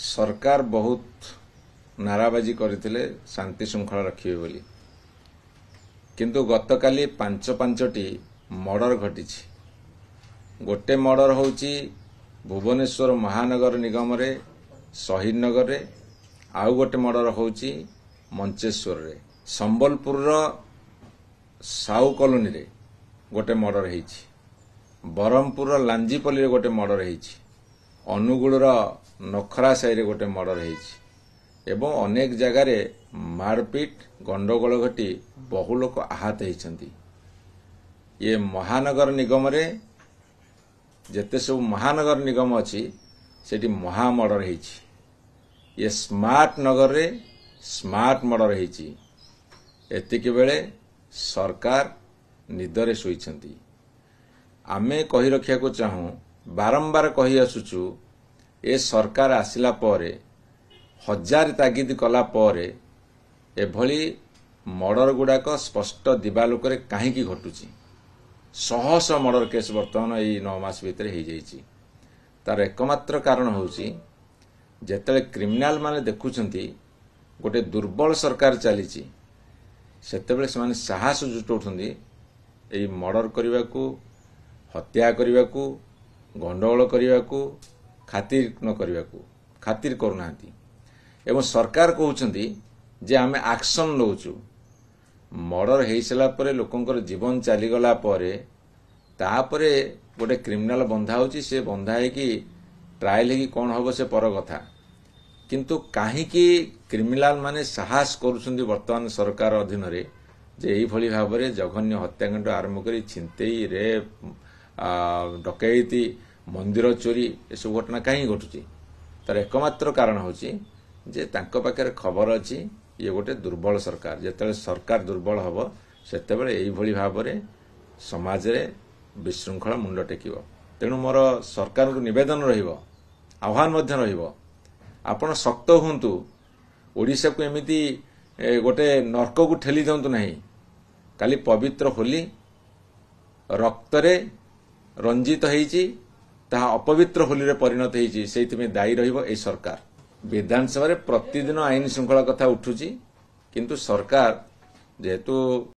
सरकार बहुत नाराबाजी करते शांति श्रृंखला रखिए बोली किंतु गतकाली पांचटी मर्डर घटी गोटे मर्डर होची भुवनेश्वर महानगर निगम रे शहीद नगर रे आउ गोटे मर्डर होची मंचेश्वर रे संबलपुर साउ कॉलोनी रे गोटे मर्डर हेची बरहमपुर लांजीपल्ली रे गोटे मर्डर हेची अनुगुल नखरा साई रे गोटे मर्डर हेची एवं अनेक जगार मारपीट गंडगोल घटी बहु लोक आहत होती। ये महानगर निगम रे जेते सब महानगर निगम अच्छी सेठी महा मर्डर हेची। ये स्मार्ट नगर रे स्मार्ट मर्डर हेची। एतिकी बेले सरकार निदरे शोइछंती। आमे कहि रखिया को चाहूं बारंबार कहि आसुचु ए सरकार आसिला परे हजार तागिद कला परे एभली मर्डर गुड़ाक स्पष्ट दिवालोक कहीं घटुची। शह शह मर्डर केस बर्तमान यही 9 मास भितर हो जाइए। तार एकमात्र कारण होची जेतले क्रिमिनाल माने देखुचंती गोटे दुर्बल सरकार चली सेतेबेले से साहस जुटाउछंती एई मर्डर करने को हत्या करने को गंडगोल करने को खातिर न करने को खातिर करूनाहांती एवं सरकार कहउछंती जे आमे एक्शन नौचु मर्डर हो सारा पर लोकंकर जीवन चलीगला तापरे गोटे क्रिमिनाल बंधा होची से बंधा है कि ट्रायल है कौन हम से पर कथा किंतु कहीं क्रिमिनाल माने साहस करुछंती वर्तमान सरकार अधीन रे जे एई भली भाव में जघन्य हत्याकांड आरंभ करी छिनतेई रेप डकैती मंदिर चोरी ए सब घटना कहीं घटुची। तार एकमात्र कारण होची जे तांको पाखे खबर अच्छी ये गोटे दुर्बल सरकार जेतेबेले सरकार दुर्बल हम सेतेबेले एई भली भाव में समाज रे विशृंखला मुंड टेकिबो। तेणु मोर सरकार को निवेदन रहिबो आह्वान मध्य रहिबो आपण शक्त हुंतु ओडिशा को एमिति गोटे नर्क को ठेली दिंतु नहीं। काली पवित्र होली रक्तरे रंजित होईची ताहा अपवित्र होली रे परिणत होईची सेइथिमे दायी रहिबो ए सरकार। विधानसभा रे प्रतिदिन आईन श्रृंखला कथा उठुची किंतु सरकार जेहेतु